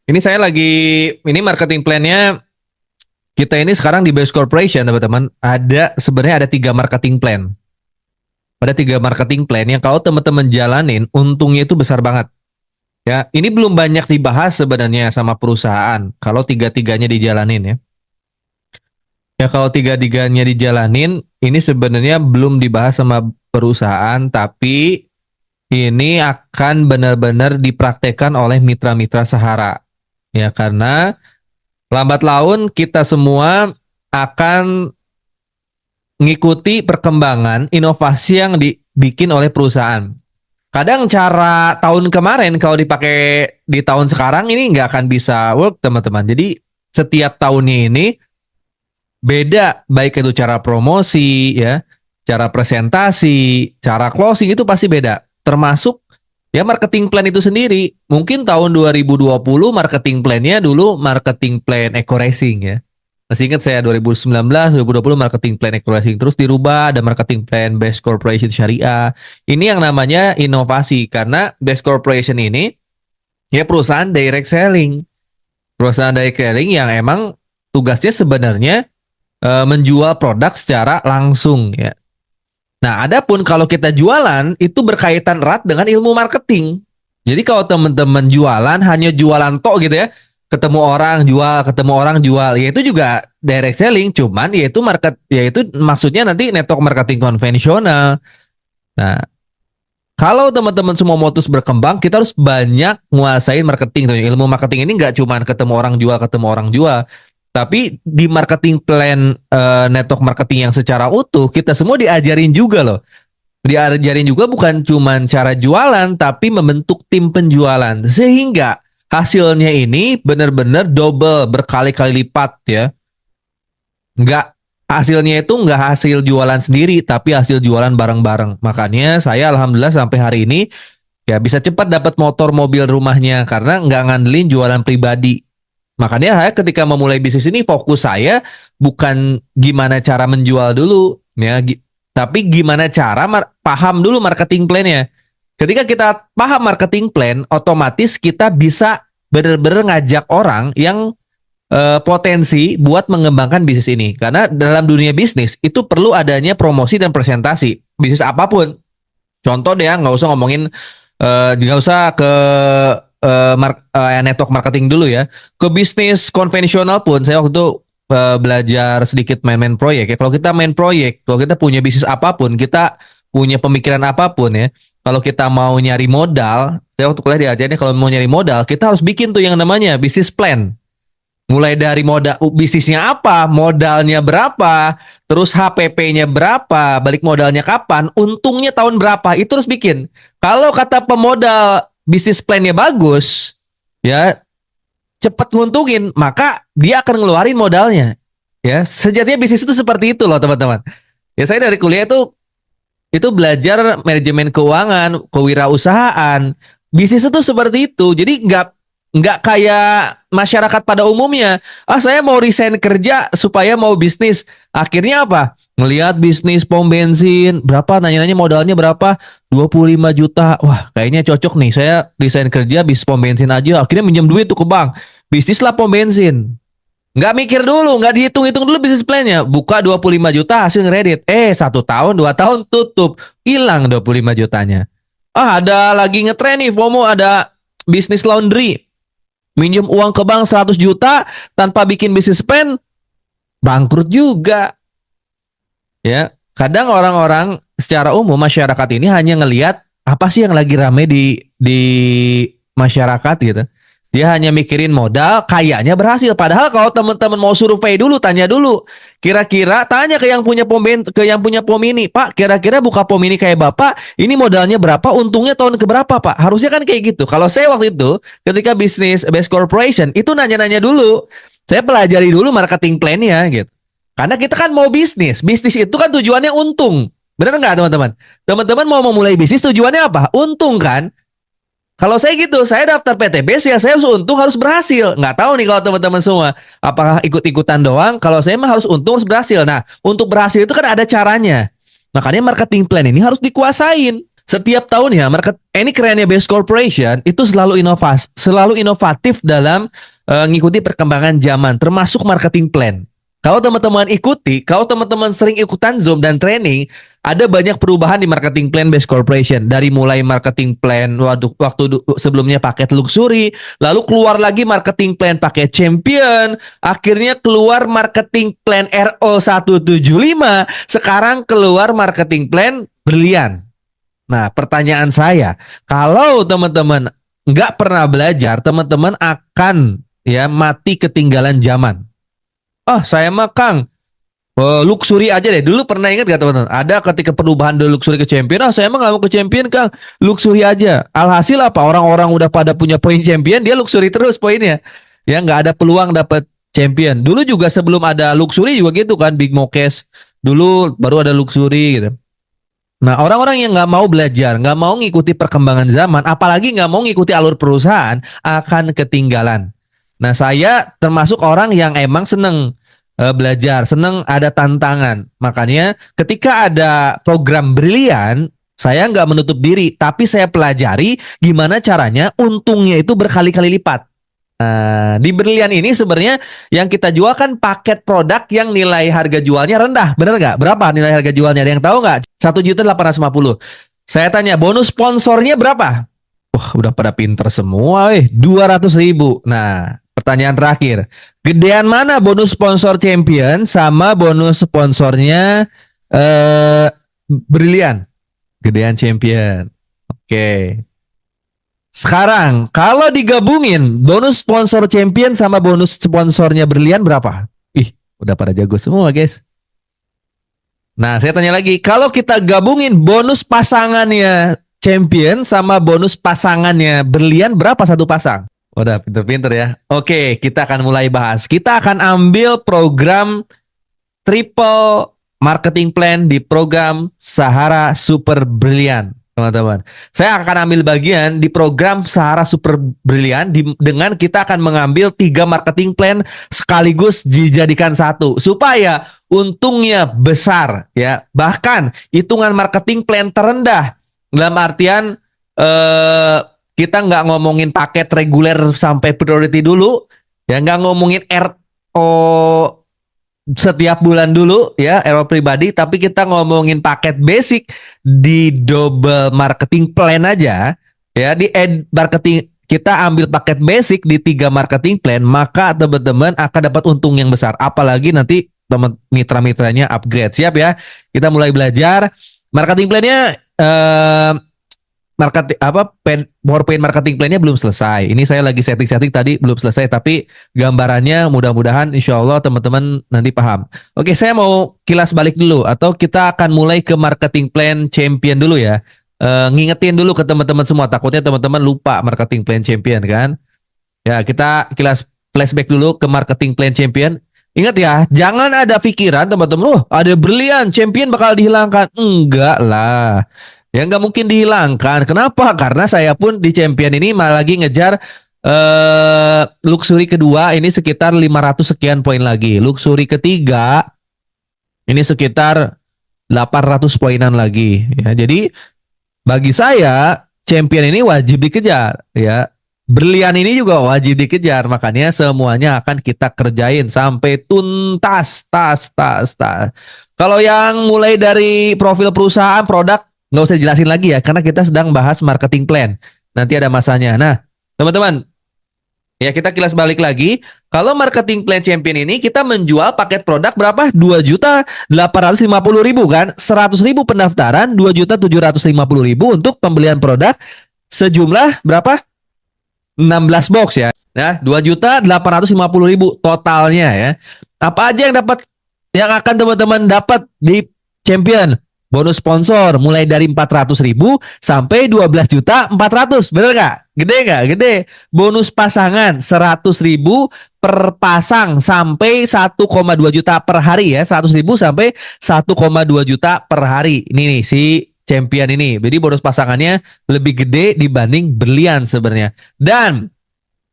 Ini saya lagi ini marketing plan-nya kita ini sekarang di Base Corporation teman-teman sebenarnya ada 3 marketing plan. Ada 3 marketing plan yang kalau teman-teman jalanin untungnya itu besar banget. Ya, ini belum banyak dibahas sebenarnya sama perusahaan kalau tiga-tiganya dijalanin ya. Ya kalau tiga-tiganya dijalanin ini sebenarnya belum dibahas sama perusahaan tapi ini akan benar-benar dipraktekkan oleh mitra-mitra Sahara. Ya karena lambat laun kita semua akan mengikuti perkembangan inovasi yang dibikin oleh perusahaan. Kadang cara tahun kemarin kalau dipakai di tahun sekarang ini nggak akan bisa work teman-teman. Jadi setiap tahunnya ini beda, baik itu cara promosi ya, cara presentasi, cara closing itu pasti beda. Termasuk ya marketing plan itu sendiri. Mungkin tahun 2020 marketing plan-nya dulu marketing plan Eco Racing ya. Masih ingat saya 2019, 2020 marketing plan Eco Racing terus dirubah ada marketing plan Best Corporation Syariah. Ini yang namanya inovasi karena Best Corporation ini ya perusahaan direct selling. Perusahaan direct selling yang emang tugasnya sebenarnya menjual produk secara langsung ya. Nah, adapun kalau kita jualan itu berkaitan erat dengan ilmu marketing. Jadi kalau teman-teman jualan hanya jualan tok gitu ya, ketemu orang jual, ya itu juga direct selling, cuman ya itu maksudnya nanti network marketing konvensional. Nah, kalau teman-teman semua mau terus berkembang, kita harus banyak nguasain marketing. Ilmu marketing ini nggak cuma ketemu orang jual, tapi di marketing plan network marketing yang secara utuh kita semua diajarin juga loh. Diajarin juga bukan cuma cara jualan tapi membentuk tim penjualan sehingga hasilnya ini benar-benar double berkali-kali lipat ya. Nggak hasilnya itu nggak hasil jualan sendiri tapi hasil jualan bareng-bareng. Makanya saya alhamdulillah sampai hari ini ya bisa cepat dapat motor mobil rumahnya karena nggak ngandelin jualan pribadi. Makanya saya ketika memulai bisnis ini fokus saya bukan gimana cara menjual dulu ya, tapi gimana cara paham dulu marketing plan-nya. Ketika kita paham marketing plan, otomatis kita bisa benar-benar ngajak orang yang potensi buat mengembangkan bisnis ini. Karena dalam dunia bisnis itu perlu adanya promosi dan presentasi. Bisnis apapun. Contoh deh ya, nggak usah ngomongin nggak usah ke network marketing dulu ya. Ke bisnis konvensional pun saya waktu itu belajar sedikit main-main proyek ya. Kalau kita main proyek, kalau kita punya bisnis apapun, kita punya pemikiran apapun ya. Kalau kita mau nyari modal, saya waktu kuliah diajarin kalau mau nyari modal, kita harus bikin tuh yang namanya bisnis plan. Mulai dari modal bisnisnya apa, modalnya berapa, terus HPP-nya berapa, balik modalnya kapan, untungnya tahun berapa, itu harus bikin. Kalau kata pemodal bisnis plan-nya bagus, ya cepat nguntungin, maka dia akan ngeluarin modalnya. Ya, sejatinya bisnis itu seperti itu loh teman-teman. Ya saya dari kuliah itu belajar manajemen keuangan, kewirausahaan. Bisnis itu seperti itu. Jadi nggak kayak masyarakat pada umumnya. Ah saya mau resign kerja supaya mau bisnis. Akhirnya apa? Ngelihat bisnis pom bensin berapa, nanya-nanya modalnya berapa, 25 juta. Wah kayaknya cocok nih. Saya resign kerja bisnis pom bensin aja. Akhirnya minjem duit tuh ke bank. Bisnis lah pom bensin. Nggak mikir dulu, nggak dihitung-hitung dulu bisnis plan-nya. Buka 25 juta hasil ngeredit. 1 tahun, 2 tahun tutup. Hilang 25 jutanya. Ah ada lagi ngetren nih FOMO, ada bisnis laundry. Minjem uang ke bank 100 juta tanpa bikin bisnis plan, bangkrut juga. Ya, kadang orang-orang secara umum masyarakat ini hanya ngelihat apa sih yang lagi rame di masyarakat gitu. Dia hanya mikirin modal, kayaknya berhasil. Padahal kalau teman-teman mau survei dulu, tanya dulu. Kira-kira tanya ke yang punya pom ini, Pak, kira-kira buka pom ini kayak Bapak, ini modalnya berapa, untungnya tahun keberapa, Pak? Harusnya kan kayak gitu. Kalau saya waktu itu ketika bisnis Best Corporation itu nanya-nanya dulu. Saya pelajari dulu marketing plan-nya gitu. Karena kita kan mau bisnis. Bisnis itu kan tujuannya untung. Benar nggak teman-teman? Teman-teman mau memulai bisnis tujuannya apa? Untung kan? Kalau saya gitu, saya daftar PTBS ya saya harus untung, harus berhasil. Nggak tahu nih kalau teman-teman semua, apakah ikut-ikutan doang? Kalau saya mah harus untung, harus berhasil. Nah, untuk berhasil itu kan ada caranya. Makanya marketing plan ini harus dikuasain. Setiap tahunnya ini kerennya Base Corporation itu selalu inovatif dalam ngikuti perkembangan zaman, termasuk marketing plan. Kalau teman-teman sering ikutan Zoom dan training, ada banyak perubahan di marketing plan Base Corporation. Dari mulai marketing plan waktu sebelumnya paket luxury, lalu keluar lagi marketing plan pakai champion, akhirnya keluar marketing plan RO175, sekarang keluar marketing plan berlian. Nah, pertanyaan saya, kalau teman-teman nggak pernah belajar, teman-teman akan ya mati ketinggalan zaman. Oh, saya mah Kang, luxury aja deh. Dulu pernah ingat gak teman-teman? Ada ketika perubahan dari luxury ke champion. Ah, saya mah nggak mau ke champion Kang, luxury aja. Alhasil apa? Orang-orang udah pada punya poin champion, dia luxury terus poinnya. Ya nggak ada peluang dapat champion. Dulu juga sebelum ada luxury juga gitu kan, Big Mokes. Dulu baru ada luxury gitu. Nah, orang-orang yang nggak mau belajar, nggak mau ngikuti perkembangan zaman, apalagi nggak mau ngikuti alur perusahaan, akan ketinggalan. Nah, saya termasuk orang yang emang seneng belajar, seneng ada tantangan. Makanya ketika ada program brilian, saya nggak menutup diri, tapi saya pelajari gimana caranya untungnya itu berkali-kali lipat. Di berlian ini sebenarnya yang kita jual kan paket produk yang nilai harga jualnya rendah, bener nggak? Berapa nilai harga jualnya? Ada yang tahu nggak? 1.850.000. Saya tanya, bonus sponsornya berapa? Wah, udah pada pinter semua, 200.000. Nah, pertanyaan terakhir, gedean mana bonus sponsor champion sama bonus sponsornya berlian? Gedean champion. Oke. Sekarang, kalau digabungin bonus sponsor champion sama bonus sponsornya berlian berapa? Ih, udah pada jago semua, guys. Nah, saya tanya lagi, kalau kita gabungin bonus pasangannya champion sama bonus pasangannya berlian berapa satu pasang? Udah pinter-pinter ya. Oke, kita akan mulai bahas. Kita akan ambil program triple marketing plan di program Sahara Super Brilliant, teman-teman. Saya akan ambil bagian di program Sahara Super Brilliant dengan kita akan mengambil 3 marketing plan sekaligus dijadikan satu supaya untungnya besar ya. Bahkan hitungan marketing plan terendah dalam artian kita nggak ngomongin paket reguler sampai priority dulu ya, nggak ngomongin RO setiap bulan dulu ya, RO pribadi, tapi kita ngomongin paket basic di double marketing plan aja ya. Di marketing kita ambil paket basic di 3 marketing plan, maka teman-teman akan dapat untung yang besar. Apalagi nanti teman mitra-mitranya upgrade. Siap ya, kita mulai belajar. Marketing plannya PowerPoint marketing plan-nya belum selesai. Ini saya lagi setting-setting tadi, belum selesai, tapi gambarannya mudah-mudahan insya Allah teman-teman nanti paham. Oke, saya mau kilas balik dulu, atau kita akan mulai ke marketing plan champion dulu ya. Ngingetin dulu ke teman-teman semua, takutnya teman-teman lupa marketing plan champion kan. Ya, kita kilas flashback dulu ke marketing plan champion. Ingat ya, jangan ada pikiran teman-teman, ada berlian, champion bakal dihilangkan. Enggak lah. Ya nggak mungkin dihilangkan. Kenapa? Karena saya pun di champion ini malah lagi ngejar luxury kedua ini sekitar 500 sekian poin lagi. Luxury ketiga ini sekitar 800 poinan lagi. Ya, jadi bagi saya champion ini wajib dikejar. Ya, berlian ini juga wajib dikejar. Makanya semuanya akan kita kerjain sampai tuntas, tas. Kalau yang mulai dari profil perusahaan, produk, nggak usah jelasin lagi ya, karena kita sedang bahas marketing plan. Nanti ada masanya. Nah, teman-teman, ya kita kilas balik lagi. Kalau marketing plan champion ini kita menjual paket produk berapa? 2.850.000 kan? 100.000 pendaftaran, 2.750.000 untuk pembelian produk sejumlah berapa? 16 box ya. Nah, 2.850.000 totalnya ya. Apa aja yang akan teman-teman dapat di champion? Bonus sponsor mulai dari 400.000 sampai 12.400.000, bener nggak? Gede nggak? Gede. Bonus pasangan 100.000 per pasang sampai 1,2 juta per hari ya, 100.000 sampai 1,2 juta per hari. Ini nih si champion ini. Jadi bonus pasangannya lebih gede dibanding berlian sebenarnya. Dan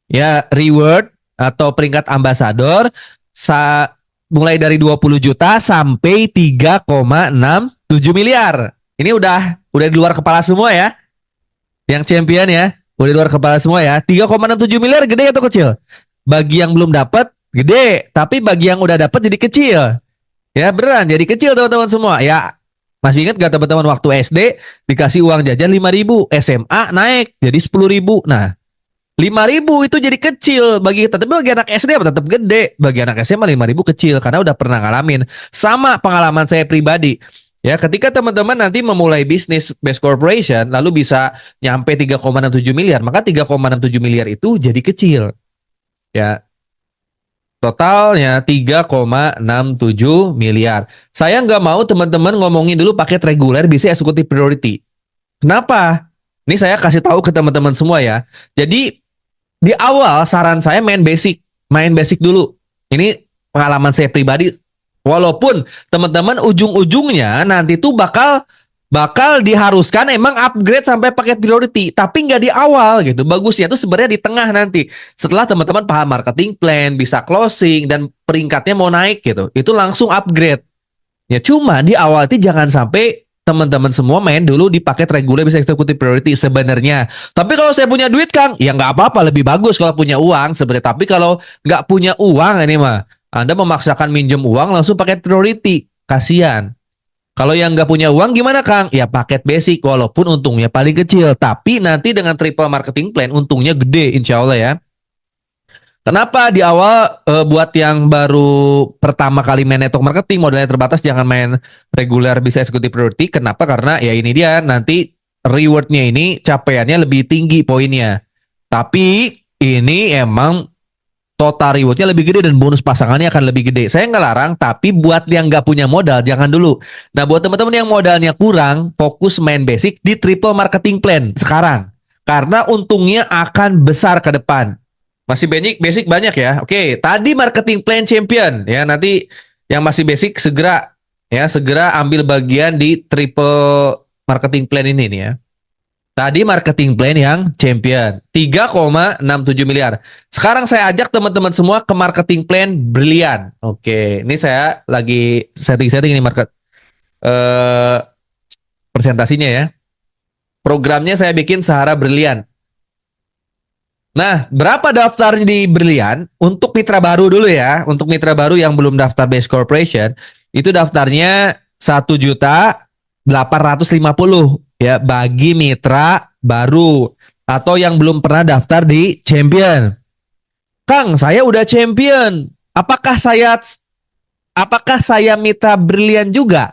ya reward atau peringkat ambasador mulai dari 20 juta sampai 3,67 miliar. Ini udah di luar kepala semua ya. Yang champion ya, udah di luar kepala semua ya. 3,67 miliar gede atau kecil? Bagi yang belum dapat gede, tapi bagi yang udah dapat jadi kecil. Ya beneran jadi kecil teman-teman semua. Ya masih ingat gak teman-teman waktu SD dikasih uang jajan 5.000, SMA naik jadi 10.000. Nah, 5.000 itu jadi kecil bagi kita, tapi bagi anak SD apa tetap gede. Bagi anak SMA 5.000 kecil karena udah pernah ngalamin. Sama pengalaman saya pribadi. Ya, ketika teman-teman nanti memulai bisnis Best Corporation lalu bisa nyampe 3,67 miliar, maka 3,67 miliar itu jadi kecil. Ya, totalnya 3,67 miliar. Saya nggak mau teman-teman ngomongin dulu paket reguler bisa eksekutif priority. Kenapa? Ini saya kasih tahu ke teman-teman semua ya. Jadi di awal saran saya main basic dulu. Ini pengalaman saya pribadi. Walaupun teman-teman ujung-ujungnya nanti tuh bakal diharuskan emang upgrade sampai paket priority, tapi nggak di awal gitu. Bagusnya tuh sebenarnya di tengah nanti. Setelah teman-teman paham marketing plan, bisa closing dan peringkatnya mau naik gitu. Itu langsung upgrade. Ya cuma di awal itu jangan sampai teman-teman semua main dulu di paket reguler bisa eksekutif priority sebenarnya. Tapi kalau saya punya duit Kang, ya nggak apa-apa, lebih bagus kalau punya uang sebenarnya. Tapi kalau nggak punya uang ini mah, Anda memaksakan minjem uang langsung paket priority, kasihan. Kalau yang nggak punya uang gimana Kang? Ya paket basic walaupun untungnya paling kecil. Tapi nanti dengan triple marketing plan untungnya gede insya Allah ya. Kenapa di awal buat yang baru pertama kali main network marketing modalnya terbatas jangan main reguler bisa eksekutif priority. Kenapa? Karena ya ini dia nanti rewardnya ini capaiannya lebih tinggi poinnya. Tapi ini emang total rewardnya lebih gede dan bonus pasangannya akan lebih gede. Saya nggak larang, tapi buat yang nggak punya modal jangan dulu. Nah buat teman-teman yang modalnya kurang, fokus main basic di triple marketing plan sekarang. Karena untungnya akan besar ke depan. Masih basic banyak ya. Oke, tadi marketing plan champion ya. Nanti yang masih basic segera ambil bagian di triple marketing plan ini nih ya. Tadi marketing plan yang champion 3,67 miliar. Sekarang saya ajak teman-teman semua ke marketing plan brilian. Oke, ini saya lagi setting-setting ini eh presentasinya ya. Programnya saya bikin Sahara Brilian. Nah, berapa daftar di Brilian? Untuk mitra baru dulu ya. Untuk mitra baru yang belum daftar Base Corporation, itu daftarnya 1.850.000 ya bagi mitra baru atau yang belum pernah daftar di Champion. Kang, saya udah Champion. Apakah saya mitra Brilian juga?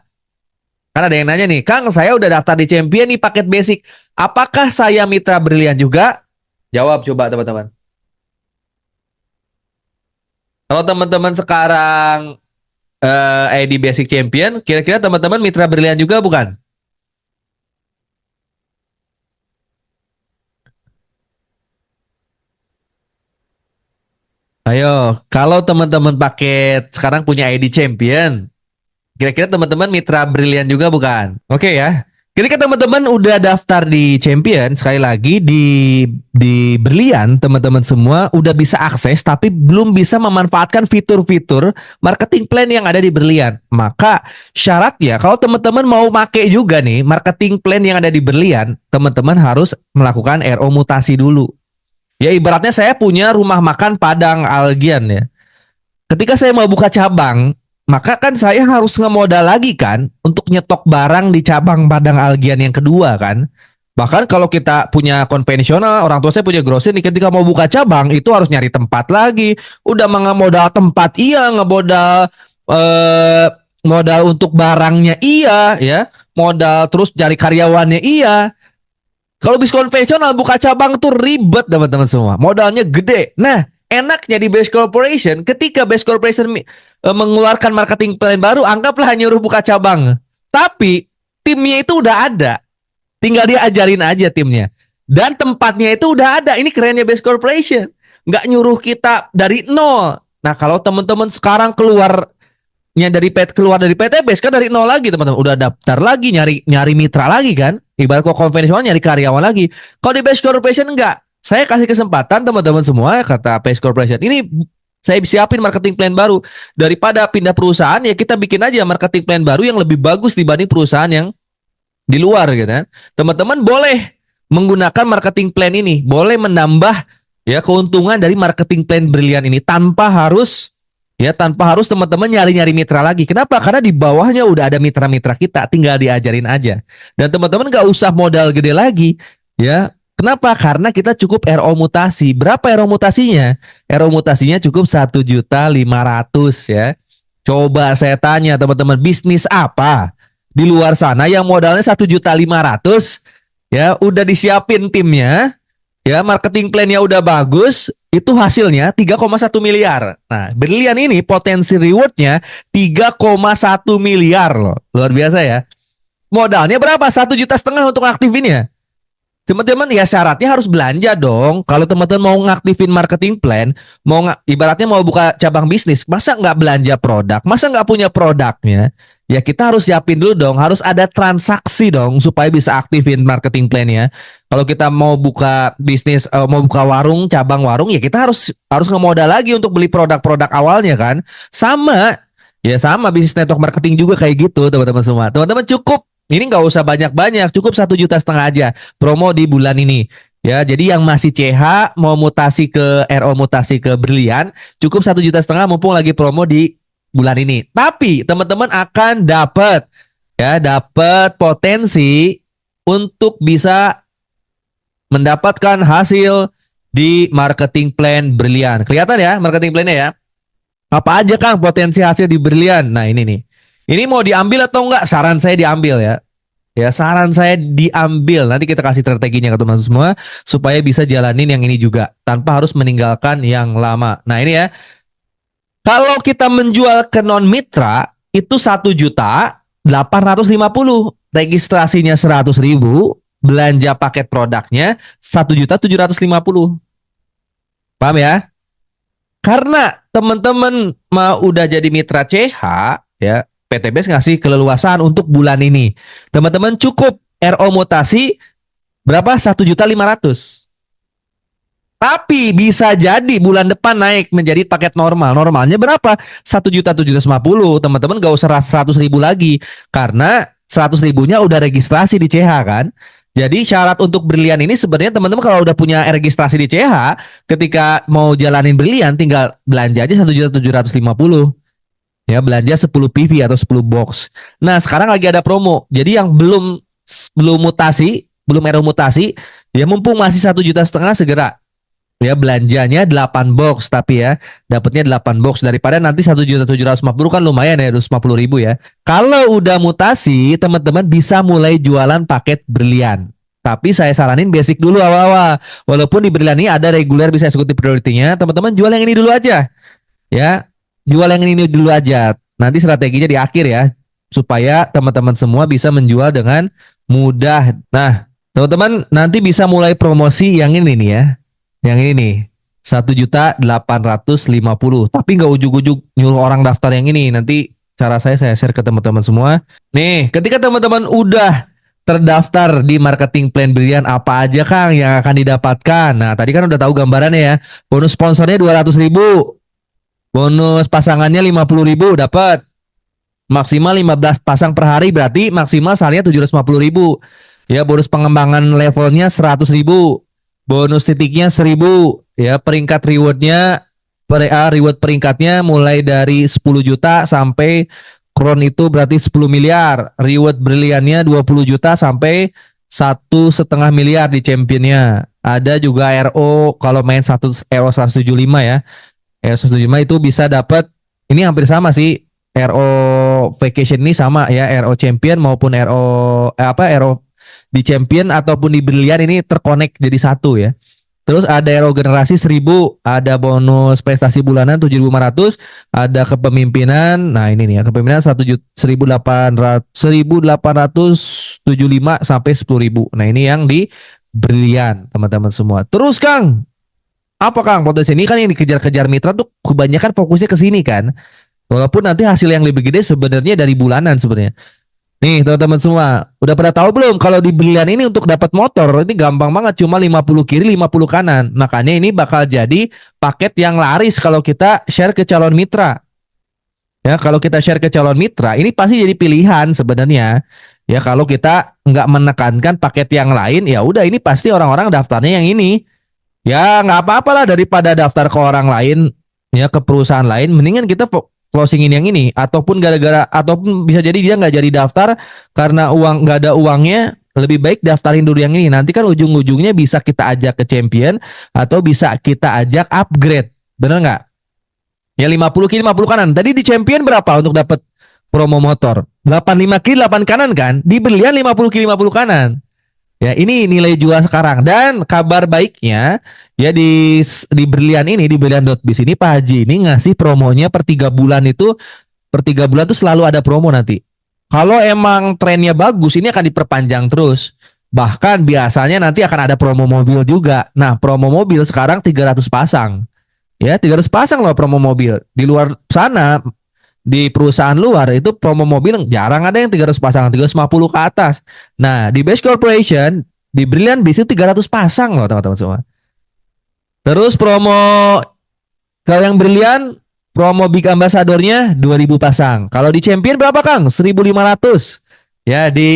Karena ada yang nanya nih, Kang, saya udah daftar di Champion nih paket basic. Apakah saya mitra Brilian juga? Jawab coba teman-teman. Kalau teman-teman sekarang ID Basic Champion, kira-kira teman-teman mitra Brilian juga bukan? Ayo, kalau teman-teman paket sekarang punya ID Champion, kira-kira teman-teman mitra Brilian juga bukan? Oke ya. Ketika teman-teman udah daftar di Champion, sekali lagi di Brilian, teman-teman semua udah bisa akses tapi belum bisa memanfaatkan fitur-fitur marketing plan yang ada di Brilian. Maka syaratnya kalau teman-teman mau make juga nih marketing plan yang ada di Brilian, teman-teman harus melakukan RO mutasi dulu. Ya ibaratnya saya punya rumah makan Padang Algian ya. Ketika saya mau buka cabang, maka kan saya harus ngemodal lagi kan untuk nyetok barang di cabang Padang Algian yang kedua kan. Bahkan kalau kita punya konvensional, orang tua saya punya grosir nih, ketika mau buka cabang itu harus nyari tempat lagi. Udah ngemodal tempat iya, ngemodal eh, modal untuk barangnya iya ya, modal terus cari karyawannya iya. Kalau bis konvensional buka cabang tuh ribet teman-teman semua. Modalnya gede. Nah, enaknya di Base Corporation ketika Base Corporation mengeluarkan marketing plan baru, anggaplah nyuruh buka cabang. Tapi timnya itu udah ada. Tinggal diajarin aja timnya. Dan tempatnya itu udah ada. Ini kerennya Base Corporation. Nggak nyuruh kita dari nol. Nah, kalau teman-teman sekarang keluar dari PTBS kan dari nol lagi teman-teman, udah daftar lagi nyari mitra lagi kan, ibarat kok konvensional nyari karyawan lagi. Kalau di Base Corporation enggak, saya kasih kesempatan teman-teman semua kata Base Corporation ini, saya siapin marketing plan baru, daripada pindah perusahaan ya kita bikin aja marketing plan baru yang lebih bagus dibanding perusahaan yang di luar gitu kan. Teman-teman boleh menggunakan marketing plan ini, boleh menambah ya keuntungan dari marketing plan brilian ini tanpa harus teman-teman nyari-nyari mitra lagi. Kenapa? Karena di bawahnya udah ada mitra-mitra kita, tinggal diajarin aja. Dan teman-teman nggak usah modal gede lagi, ya. Kenapa? Karena kita cukup RO mutasi. Berapa RO mutasinya? RO mutasinya cukup 1.500.000 ya. Coba saya tanya teman-teman, bisnis apa di luar sana yang modalnya 1.500.000 ya udah disiapin timnya, ya marketing plan-nya udah bagus, itu hasilnya 3,1 miliar. Nah, Brilian ini potensi rewardnya 3,1 miliar loh. Luar biasa ya. Modalnya berapa? 1,5 juta untuk aktifinnya. Teman-teman ya syaratnya harus belanja dong. Kalau teman-teman mau ngaktifin marketing plan, ibaratnya mau buka cabang bisnis, masa nggak belanja produk? Masa nggak punya produknya? Ya kita harus siapin dulu dong. Harus ada transaksi dong supaya bisa aktifin marketing plan-nya. Kalau kita mau buka bisnis, mau buka warung, cabang warung, ya kita harus ngemodal lagi untuk beli produk-produk awalnya kan. Sama bisnis network marketing juga kayak gitu teman-teman semua. Teman-teman cukup ini nggak usah banyak-banyak, cukup 1,5 juta aja promo di bulan ini. Ya, jadi yang masih CH mau mutasi ke RO mutasi ke Brilian, cukup 1,5 juta mumpung lagi promo di bulan ini. Tapi teman-teman akan dapat potensi untuk bisa mendapatkan hasil di marketing plan Brilian. Kelihatan ya marketing plan-nya ya? Apa aja Kang potensi hasil di Brilian? Nah, ini nih. Ini mau diambil atau enggak? Saran saya diambil ya. Ya, saran saya diambil. Nanti kita kasih strateginya ke teman-teman semua supaya bisa jalanin yang ini juga tanpa harus meninggalkan yang lama. Nah, ini ya. Kalau kita menjual ke non mitra itu 1.850.000, registrasinya 100.000, belanja paket produknya 1.750.000. Paham ya? Karena teman-teman mau udah jadi mitra CH, ya PTBS ngasih keleluasaan untuk bulan ini. Teman-teman cukup RO mutasi berapa? 1.500.000. Tapi bisa jadi bulan depan naik menjadi paket normal. Normalnya berapa? 1.750.000. Teman-teman gak usah 100.000 lagi. Karena 100.000-nya udah registrasi di CH kan. Jadi syarat untuk Brilian ini sebenarnya teman-teman kalau udah punya registrasi di CH, ketika mau jalanin Brilian tinggal belanja aja 1.750.000. Ya, belanja 10 PV atau 10 box. Nah, sekarang lagi ada promo. Jadi yang belum mutasi, belum RO mutasi, ya mumpung masih 1,5 juta segera. Ya belanjanya 8 box tapi ya dapatnya 8 box daripada nanti 1.750.000 kan lumayan ya 250.000 ya. Kalau udah mutasi teman-teman bisa mulai jualan paket Brilian. Tapi saya saranin basic dulu awal-awal. Walaupun di Brilian ini ada reguler bisa eksekutif priority-nya, teman-teman jual yang ini dulu aja. Ya, jual yang ini dulu aja. Nanti strateginya di akhir ya supaya teman-teman semua bisa menjual dengan mudah. Nah, teman-teman nanti bisa mulai promosi yang ini nih ya. Yang ini nih 1.850.000. Tapi nggak ujuk-ujuk nyuruh orang daftar yang ini. Nanti cara saya share ke teman-teman semua. Nih, ketika teman-teman udah terdaftar di marketing plan Brilian, apa aja Kang yang akan didapatkan? Nah, tadi kan udah tahu gambarannya ya. Bonus sponsornya 200.000. Bonus pasangannya 50.000 dapat. Maksimal 15 pasang per hari berarti maksimal salahnya 750.000. Ya, bonus pengembangan levelnya 100.000. Bonus titiknya 1.000. Ya, peringkat rewardnya reward peringkatnya mulai dari 10 juta sampai Crown itu berarti 10 miliar. Reward Briliannya 20 juta sampai 1,5 miliar di championnya. Ada juga RO kalau main RO 175 ya. RO 175 itu bisa dapat ini hampir sama sih. RO vacation ini sama ya, RO champion maupun RO di champion ataupun di Brilian ini terkonek jadi satu ya. Terus ada RO generasi 1.000, ada bonus prestasi bulanan 7.500, ada kepemimpinan. Nah, ini nih ya, kepemimpinan 1.875 sampai 10.000. Nah, ini yang di Brilian, teman-teman semua. Terus Kang, apa Kang potensi ini kan yang dikejar-kejar mitra tuh kebanyakan fokusnya ke sini kan. Walaupun nanti hasil yang lebih gede sebenarnya dari bulanan sebenarnya. Nih teman-teman semua, udah pada tahu belum kalau di Brilian ini untuk dapat motor ini gampang banget, cuma 50 kiri 50 kanan. Makanya ini bakal jadi paket yang laris kalau kita share ke calon mitra. Ya, kalau kita share ke calon mitra, ini pasti jadi pilihan sebenarnya. Ya kalau kita nggak menekankan paket yang lain, ya udah ini pasti orang-orang daftarnya yang ini. Ya nggak apa-apa lah daripada daftar ke orang lain, ya ke perusahaan lain. Mendingan kita closingin yang ini. Ataupun gara-gara, ataupun bisa jadi dia nggak jadi daftar karena uang nggak ada uangnya. Lebih baik daftarin dulu yang ini. Nanti kan ujung-ujungnya bisa kita ajak ke champion atau bisa kita ajak upgrade. Bener nggak? Ya 50 kiri 50 kanan. Tadi di champion berapa untuk dapat promo motor? 85 kiri 8 kanan kan? Di berlian 50 kiri 50 kanan. Ya, ini nilai jual sekarang. Dan kabar baiknya, ya di berlian ini, di berlian.biz ini Pak Haji ini ngasih promonya per 3 bulan itu, per 3 bulan tuh selalu ada promo nanti. Kalau emang trennya bagus, ini akan diperpanjang terus. Bahkan biasanya nanti akan ada promo mobil juga. Nah, promo mobil sekarang 300 pasang. Ya, 300 pasang loh promo mobil. Di luar sana, di perusahaan luar itu promo mobil jarang ada yang 300 pasang, 350 ke atas. Nah, di Base Corporation, di Brilliant Biz itu 300 pasang loh teman-teman semua. Terus promo kalau yang Brilliant, promo Big Ambassador-nya 2000 pasang. Kalau di Champion berapa Kang? 1500. Ya, di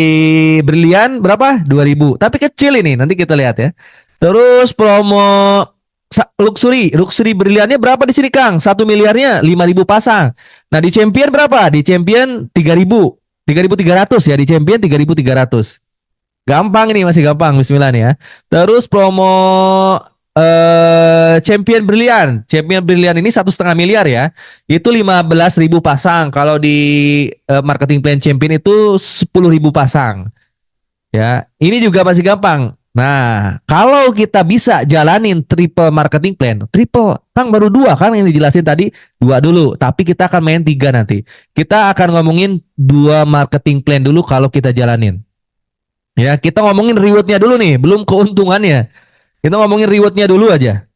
Brilliant berapa? 2000. Tapi kecil ini, nanti kita lihat ya. Terus promo luxury berliannya berapa di sini Kang? 1 miliarnya 5.000 pasang. Nah di Champion berapa? Di Champion 3.000, 3.300 ya, di Champion 3.300. Gampang ini, masih gampang. Bismillah nih ya. Terus promo Champion Brilian ini 1,5 miliar ya. Itu 15.000 pasang. Kalau di marketing plan Champion itu 10.000 pasang. Ya, ini juga masih gampang. Nah, kalau kita bisa jalanin triple marketing plan, triple, Kang baru 2 kan yang dijelasin tadi, 2 dulu, tapi kita akan main 3 nanti. Kita akan ngomongin 2 marketing plan dulu kalau kita jalanin. Ya, kita ngomongin rewardnya dulu nih, belum keuntungannya. Kita ngomongin rewardnya dulu aja.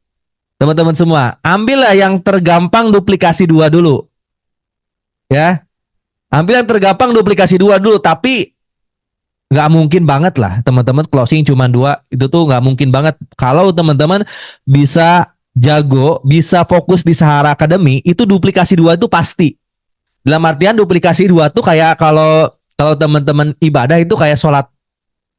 Teman-teman semua, ambillah yang tergampang duplikasi 2 dulu. Ya, ambil yang tergampang duplikasi 2 dulu, tapi nggak mungkin banget lah teman-teman closing cuma 2 itu tuh nggak mungkin banget. Kalau teman-teman bisa jago, bisa fokus di Sahara Academy, itu duplikasi 2 itu pasti. Dalam artian duplikasi 2 tuh kayak kalau teman-teman ibadah itu kayak sholat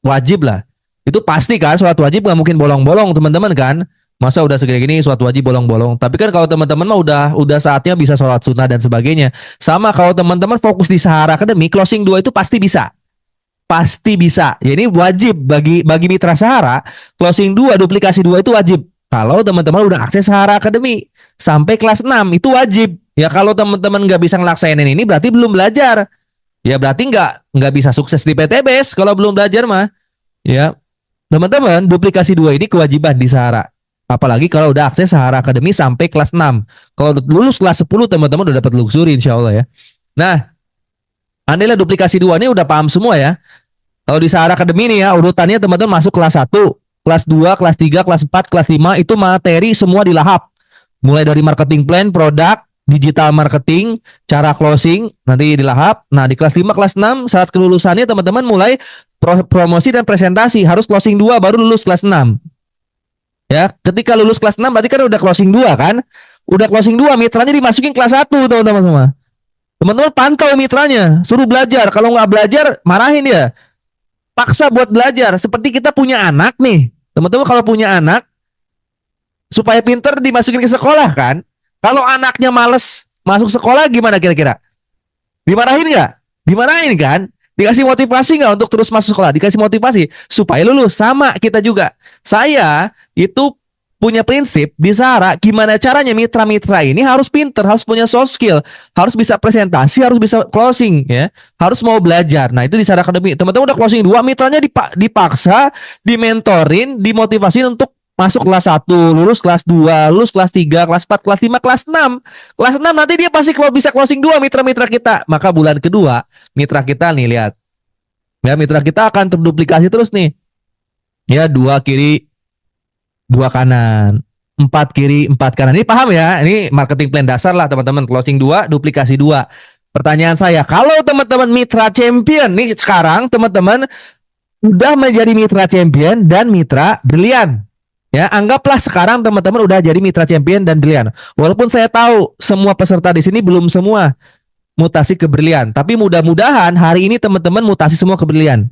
wajib lah. Itu pasti kan, sholat wajib nggak mungkin bolong-bolong teman-teman kan. Masa udah segini gini sholat wajib bolong-bolong. Tapi kan kalau teman-teman mah udah saatnya bisa sholat sunnah dan sebagainya. Sama kalau teman-teman fokus di Sahara Academy, closing 2 itu pasti bisa. Pasti bisa. Ya ini wajib bagi mitra Sahara, closing 2 duplikasi 2 itu wajib. Kalau teman-teman udah akses Sahara Academy sampai kelas 6 itu wajib. Ya kalau teman-teman nggak bisa ngelaksainin ini berarti belum belajar. Ya berarti nggak bisa sukses di PTBS kalau belum belajar mah. Ya, teman-teman duplikasi 2 ini kewajiban di Sahara. Apalagi kalau udah akses Sahara Academy sampai kelas 6. Kalau lulus kelas 10 teman-teman udah dapat luxury insyaallah ya. Nah, andailah duplikasi 2 ini udah paham semua ya. Kalau di Sahara Academy nih ya, urutannya teman-teman masuk kelas 1, kelas 2, kelas 3, kelas 4, kelas 5 itu materi semua dilahap. Mulai dari marketing plan, produk, digital marketing, cara closing nanti dilahap. Nah, di kelas 5, kelas 6 syarat kelulusannya teman-teman mulai promosi dan presentasi, harus closing 2 baru lulus kelas 6. Ya, ketika lulus kelas 6 berarti kan udah closing 2 kan? Udah closing 2, mitranya dimasukin kelas 1 teman-teman semua. Teman-teman pantau mitranya, suruh belajar. Kalau nggak belajar, marahin dia. Paksa buat belajar. Seperti kita punya anak nih. Teman-teman kalau punya anak, supaya pinter dimasukin ke sekolah kan. Kalau anaknya males masuk sekolah gimana kira-kira? Dimarahin nggak? Dimarahin kan? Dikasih motivasi nggak untuk terus masuk sekolah? Dikasih motivasi supaya lulus. Sama kita juga. Saya itu punya prinsip di Sahara, gimana caranya mitra-mitra ini harus pinter, harus punya soft skill, harus bisa presentasi, harus bisa closing ya, harus mau belajar. Nah itu di Sahara Academy, teman-teman udah closing 2, mitranya dipaksa, dimentorin, dimotivasi untuk masuk kelas 1, lulus kelas 2, lulus kelas 3, kelas 4, kelas 5, kelas 6. Kelas 6 nanti dia pasti kalau bisa closing 2 mitra-mitra kita. Maka bulan kedua, mitra kita nih lihat. Ya, mitra kita akan terduplikasi terus nih. Ya, 2 kiri 2 kanan, 4 kiri 4 kanan. Ini paham ya? Ini marketing plan dasar lah teman-teman. Closing 2, duplikasi 2. Pertanyaan saya, kalau teman-teman mitra champion nih sekarang teman-teman udah menjadi mitra champion dan mitra brilian. Ya, anggaplah sekarang teman-teman udah jadi mitra champion dan brilian. Walaupun saya tahu semua peserta di sini belum semua mutasi ke berlian. Tapi mudah-mudahan hari ini teman-teman mutasi semua ke berlian.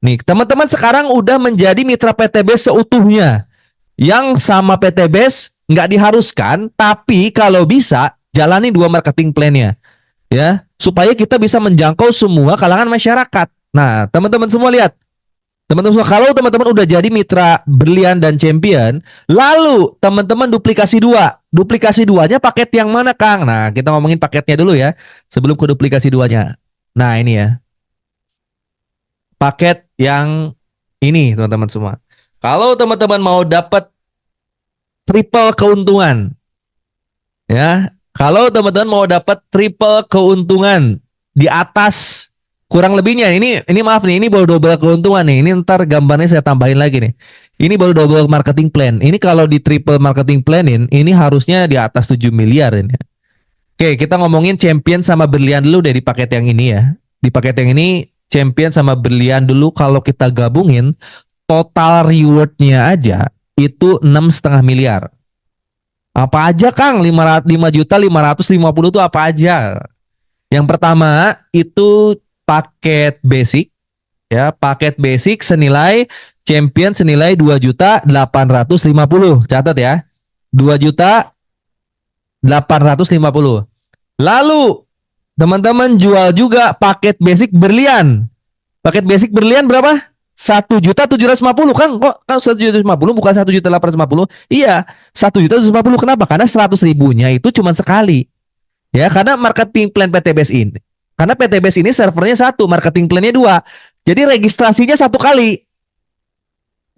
Nih, teman-teman sekarang udah menjadi mitra PTBase seutuhnya. Yang sama PTBase nggak diharuskan, tapi kalau bisa jalani 2 marketing plan-nya, ya, supaya kita bisa menjangkau semua kalangan masyarakat. Nah, teman-teman semua lihat, teman-teman semua, kalau teman-teman udah jadi mitra berlian dan champion, lalu teman-teman duplikasi dua. Duplikasi duanya paket yang mana, Kang? Nah, kita ngomongin paketnya dulu ya, sebelum ke duplikasi duanya. Nah, ini ya, paket yang ini, teman-teman semua. Kalau teman-teman mau dapat triple keuntungan, ya, kalau teman-teman mau dapat triple keuntungan di atas kurang lebihnya, ini maaf nih, ini baru double keuntungan nih. Ini ntar gambarnya saya tambahin lagi nih. Ini baru double marketing plan. Ini kalau di triple marketing planin, ini harusnya di atas 7 miliar ini. Oke, kita ngomongin champion sama berlian dulu deh di paket yang ini ya. Di paket yang ini champion sama berlian dulu, kalau kita gabungin total rewardnya aja itu 6,5 miliar. Apa aja, Kang? 5.550.000 tuh apa aja? Yang pertama itu paket basic, ya, paket basic senilai champion senilai 2.850.000. Catat ya. 2.850.000. Lalu teman-teman jual juga paket basic berlian. Paket basic berlian berapa? 1.750.000, Kang. Kok 1.750.000 bukan 1.850.000? Iya, 1.750.000. Kenapa? Karena 100.000-nya itu cuma sekali. Ya, karena marketing plan PTBase ini. Karena PTBase ini servernya satu, marketing plannya dua. Jadi registrasinya satu kali.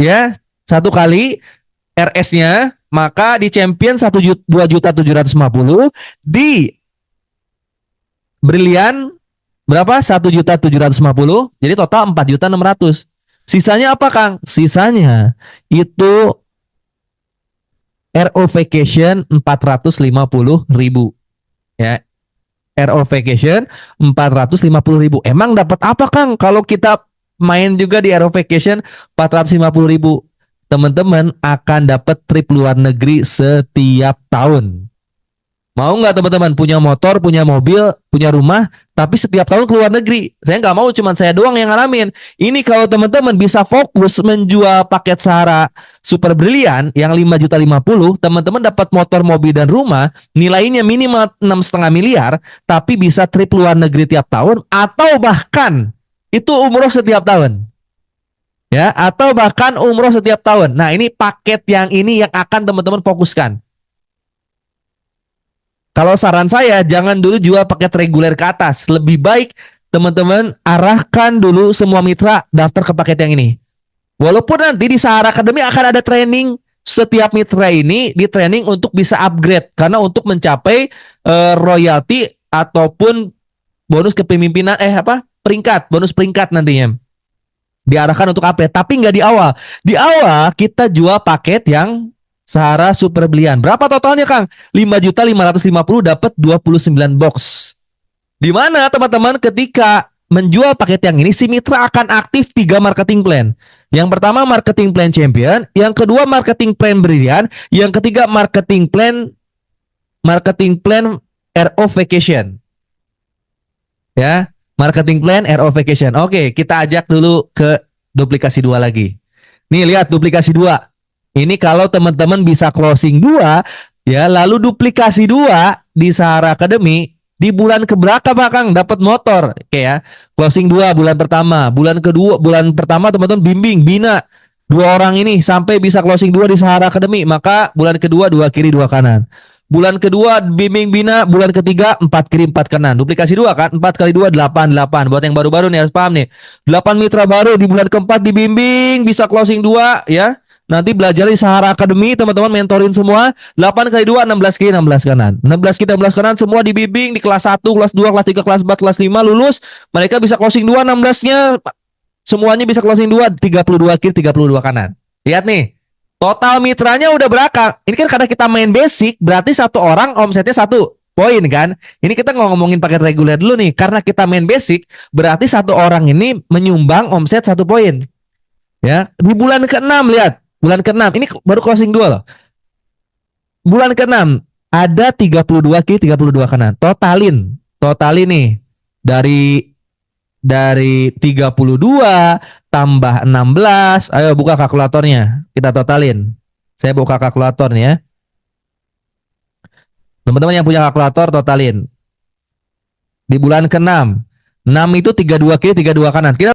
Ya, satu kali RS-nya, maka di champion 2.750.000, di berlian berapa? 1.750.000. Jadi total 4.600.000. Sisanya apa, Kang? Sisanya itu RO Vacation 450.000. Ya, RO Vacation 450.000. Emang dapat apa, Kang, kalau kita main juga di RO Vacation 450.000? Teman-teman akan dapat trip luar negeri setiap tahun. Mau nggak teman-teman punya motor, punya mobil, punya rumah, tapi setiap tahun ke luar negeri? Saya nggak mau cuma saya doang yang ngalamin. Ini kalau teman-teman bisa fokus menjual paket Sahara Super Brilian yang 5.050.000, teman-teman dapat motor, mobil, dan rumah, nilainya minimal 6,5 miliar, tapi bisa trip luar negeri tiap tahun, atau bahkan itu umroh setiap tahun. Ya, atau bahkan umroh setiap tahun. Nah, ini paket yang ini yang akan teman-teman fokuskan. Kalau saran saya, jangan dulu jual paket reguler ke atas. Lebih baik teman-teman arahkan dulu semua mitra daftar ke paket yang ini. Walaupun nanti di Sahara Academy akan ada training, setiap mitra ini di training untuk bisa upgrade. Karena untuk mencapai royalty ataupun bonus kepemimpinan, peringkat, bonus peringkat nantinya. Diarahkan untuk upgrade, tapi nggak di awal. Di awal kita jual paket yang Sahara Super Berlian. Berapa totalnya, Kang? 5.550.000 dapat 29 box. Di mana teman-teman ketika menjual paket yang ini, si mitra akan aktif 3 marketing plan. Yang pertama marketing plan champion, yang kedua marketing plan Berlian, yang ketiga marketing plan RO Vacation. Ya, marketing plan RO Vacation. Oke, kita ajak dulu ke duplikasi 2 lagi. Nih, lihat duplikasi 2. Ini kalau teman-teman bisa closing 2, ya, lalu duplikasi 2 di Sahara Academy, di bulan keberapa, Pak, Kang, dapat motor? Oke ya. Closing 2 bulan pertama, bulan pertama teman-teman bimbing bina 2 orang ini sampai bisa closing 2 di Sahara Academy, maka bulan kedua 2 kiri 2 kanan. Bulan kedua bimbing bina, bulan ketiga 4 kiri 4 kanan. Duplikasi 2 kan? 4 kali 2 8. Buat yang baru-baru nih harus paham nih. 8 mitra baru di bulan keempat dibimbing bisa closing 2 ya. Nanti belajar di Sahara Academy, teman-teman mentorin semua. 8 kali 2 16 kiri 16 kanan. 16 kiri 16 kanan semua dibimbing di kelas 1, kelas 2, kelas 3, kelas 4, kelas 5 lulus. Mereka bisa closing 2 16-nya. Semuanya bisa closing 2 32 kiri 32 kanan. Lihat nih. Total mitranya udah berapa? Ini kan karena kita main basic, berarti satu orang omsetnya 1 poin kan. Ini kita ngomongin paket reguler dulu nih. Karena kita main basic, berarti satu orang ini menyumbang omset 1 poin. Ya, di bulan ke-6 lihat. Bulan ke-6 ini baru closing 2 loh. Bulan ke-6 ada 32 kiri 32 kanan. Totalin nih dari 32 tambah 16. Ayo buka kalkulatornya. Kita totalin. Saya buka kalkulator nih ya. Teman-teman yang punya kalkulator totalin. Di bulan ke-6. 6 itu 32 kiri, 32 kanan. Kita